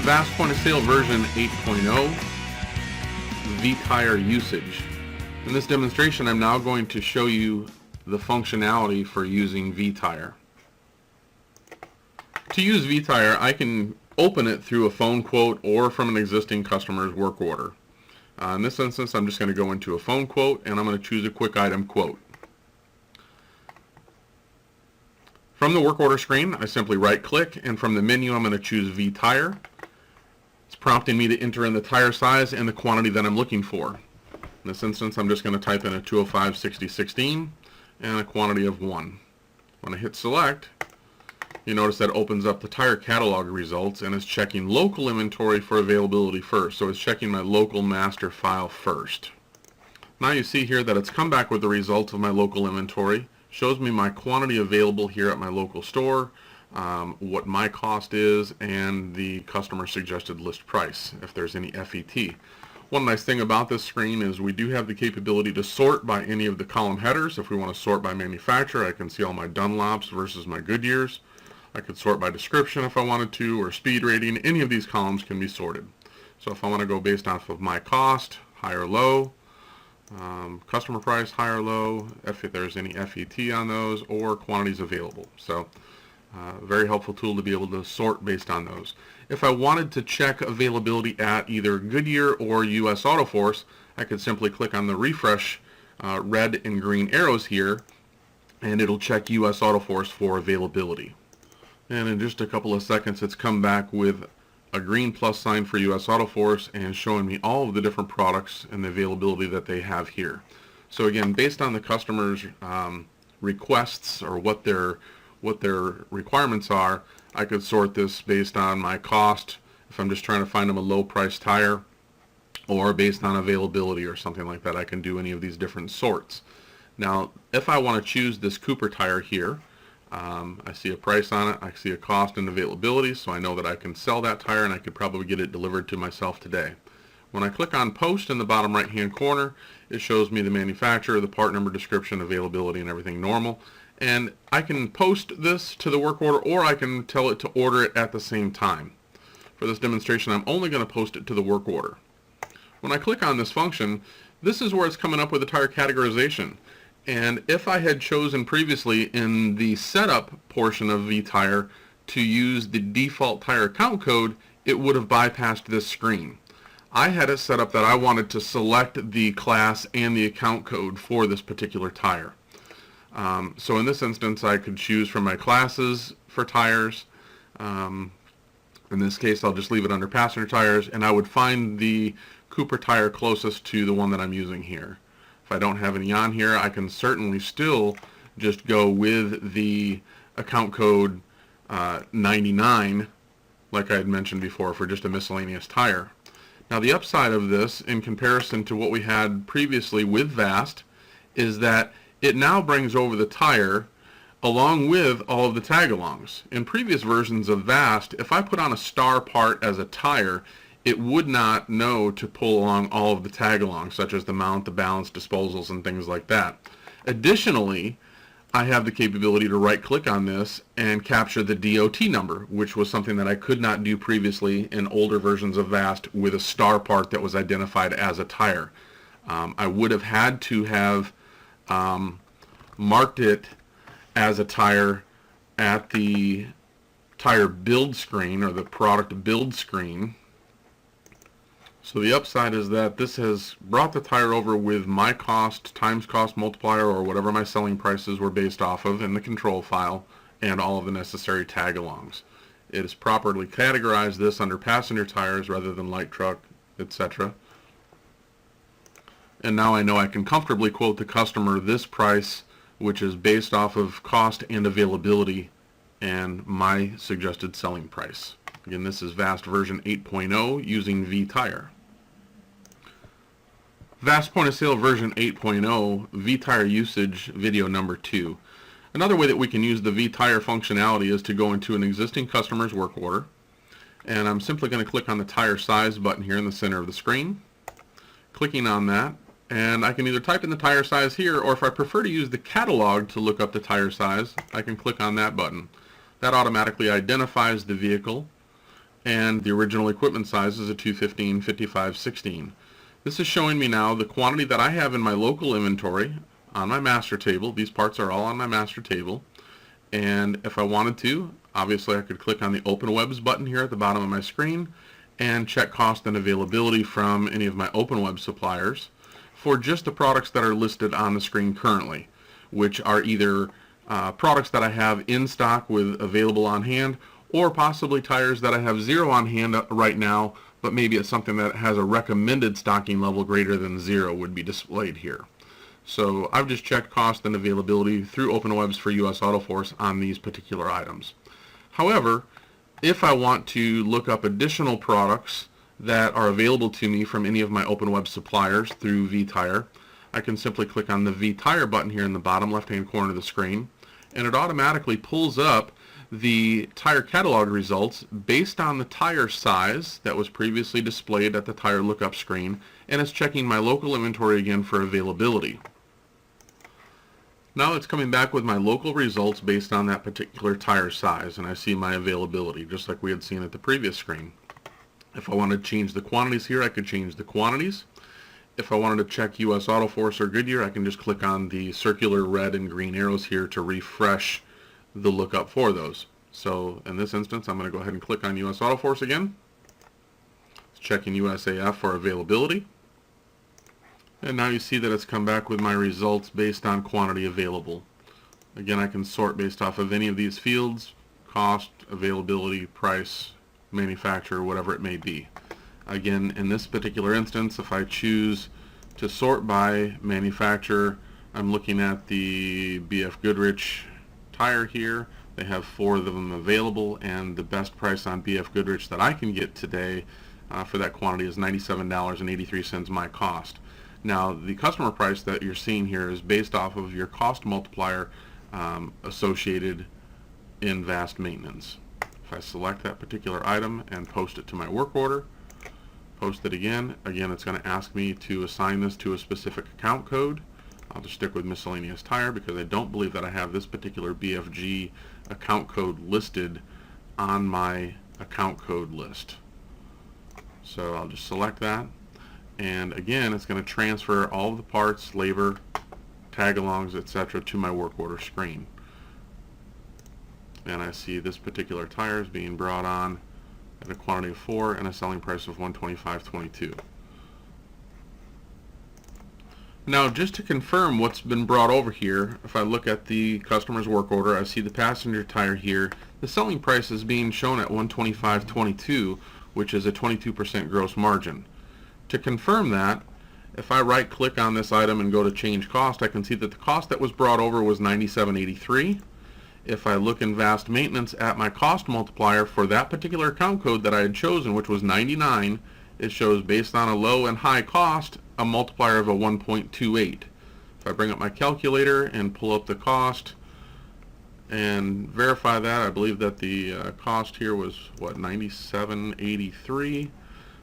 VAST Point of Sale version 8.0, vTire usage. In this demonstration, I'm now going to show you the functionality for using vTire. To use vTire, I can open it through a phone quote or from an existing customer's work order. In this instance, I'm just going to go into a phone quote and I'm going to choose a quick item quote. From the work order screen, I simply right click, and from the menu I'm going to choose vTire. It's prompting me to enter in the tire size and the quantity that I'm looking for. In this instance, I'm just going to type in a 205/60/16 and a quantity of 1. When I hit select, you notice that it opens up the tire catalog results and is checking local inventory for availability first. So it's checking my local master file first. Now you see here that it's come back with the results of my local inventory. Shows me my quantity available here at my local store, what my cost is, and the customer suggested list price if there's any FET. One nice thing about this screen is we do have the capability to sort by any of the column headers. If we want to sort by manufacturer, I can see all my Dunlops versus my Goodyears. I could sort by description if I wanted to, or speed rating. Any of these columns can be sorted. So if I want to go based off of my cost, high or low, customer price, high or low, if there's any FET on those, or quantities available. So very helpful tool to be able to sort based on those. If I wanted to check availability at either Goodyear or US Auto Force, I could simply click on the refresh red and green arrows here, and it'll check US Auto Force for availability. And in just a couple of seconds, it's come back with a green plus sign for US Auto Force and showing me all of the different products and the availability that they have here. So again, based on the customer's requests or what their requirements are, I could sort this based on my cost if I'm just trying to find them a low price tire, or based on availability or something like that. I can do any of these different sorts. Now if I want to choose this Cooper tire here, I see a price on it, I see a cost and availability, so I know that I can sell that tire and I could probably get it delivered to myself today. When I click on post in the bottom right hand corner, it shows me the manufacturer, the part number, description, availability, and everything normal. And I can post this to the work order, or I can tell it to order it at the same time. For this demonstration, I'm only going to post it to the work order. When I click on this function, this is where it's coming up with the tire categorization. And if I had chosen previously in the setup portion of vTire to use the default tire account code, it would have bypassed this screen. I had it set up that I wanted to select the class and the account code for this particular tire. So in this instance, I could choose from my classes for tires. In this case, I'll just leave it under passenger tires, and I would find the Cooper tire closest to the one that I'm using here. If I don't have any on here, I can certainly still just go with the account code 99, like I had mentioned before, for just a miscellaneous tire. Now the upside of this, in comparison to what we had previously with VAST, is that it now brings over the tire along with all of the tag-alongs. In previous versions of VAST, if I put on a star part as a tire, it would not know to pull along all of the tag-alongs, such as the mount, the balance, disposals, and things like that. Additionally, I have the capability to right-click on this and capture the DOT number, which was something that I could not do previously in older versions of VAST with a star part that was identified as a tire. I would have had to have marked it as a tire at the tire build screen, or the product build screen. So the upside is that this has brought the tire over with my cost times cost multiplier, or whatever my selling prices were based off of, in the control file, and all of the necessary tag-alongs. It has properly categorized this under passenger tires rather than light truck, etc. And now I know I can comfortably quote the customer this price, which is based off of cost and availability and my suggested selling price. Again, this is VAST version 8.0 using vTire. VAST Point of Sale version 8.0, vTire usage video number 2. Another way that we can use the vTire functionality is to go into an existing customer's work order, and I'm simply going to click on the tire size button here in the center of the screen. Clicking on that, and I can either type in the tire size here, or if I prefer to use the catalog to look up the tire size, I can click on that button. That automatically identifies the vehicle and the original equipment size is a 215 5516. This is showing me now the quantity that I have in my local inventory on my master table. These parts are all on my master table, and if I wanted to, obviously I could click on the Open Webs button here at the bottom of my screen and check cost and availability from any of my Open Web suppliers for just the products that are listed on the screen currently, which are either products that I have in stock with available on hand, or possibly tires that I have zero on hand right now, but maybe it's something that has a recommended stocking level greater than 0 would be displayed here. So I've just checked cost and availability through OpenWebs for US Auto Force on these particular items. However, if I want to look up additional products that are available to me from any of my OpenWeb suppliers through VTire, I can simply click on the VTire button here in the bottom left-hand corner of the screen, and it automatically pulls up the tire catalog results based on the tire size that was previously displayed at the tire lookup screen, and it's checking my local inventory again for availability. Now it's coming back with my local results based on that particular tire size, and I see my availability just like we had seen at the previous screen. If I wanted to change the quantities here, I could change the quantities. If I wanted to check US Auto Force or Goodyear, I can just click on the circular red and green arrows here to refresh the lookup for those. So in this instance, I'm going to go ahead and click on US Auto Force again. It's checking USAF for availability. And now you see that it's come back with my results based on quantity available. Again, I can sort based off of any of these fields: cost, availability, price, manufacturer, whatever it may be. Again, in this particular instance, if I choose to sort by manufacturer, I'm looking at the BF Goodrich tire here. They have 4 of them available, and the best price on BF Goodrich that I can get today for that quantity is $97.83 my cost. Now, the customer price that you're seeing here is based off of your cost multiplier associated in Vast Maintenance. If I select that particular item and post it to my work order, post it again, it's going to ask me to assign this to a specific account code. I'll just stick with miscellaneous tire because I don't believe that I have this particular BFG account code listed on my account code list. So I'll just select that, and again it's going to transfer all of the parts, labor, tag-alongs, etc. to my work order screen. And I see this particular tire is being brought on at a quantity of 4 and a selling price of $125.22. Now, just to confirm what's been brought over here, if I look at the customer's work order, I see the passenger tire here. The selling price is being shown at $125.22, which is a 22% gross margin. To confirm that, if I right click on this item and go to change cost, I can see that the cost that was brought over was $97.83. If I look in Vast Maintenance at my cost multiplier for that particular account code that I had chosen, which was 99, it shows based on a low and high cost a multiplier of a 1.28. If I bring up my calculator and pull up the cost and verify that, I believe that the cost here was what, $97.83.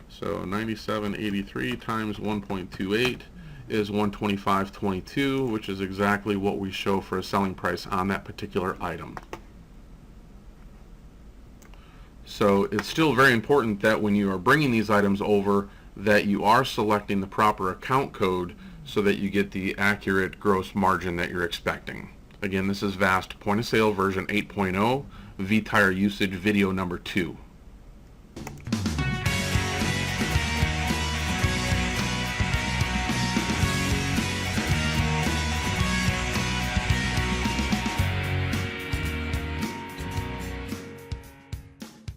So $97.83 times 1.28 is $125.22, which is exactly what we show for a selling price on that particular item. So it's still very important that when you are bringing these items over, that you are selecting the proper account code so that you get the accurate gross margin that you're expecting. Again, this is VAST Point of Sale version 8.0, VTire usage video number 2.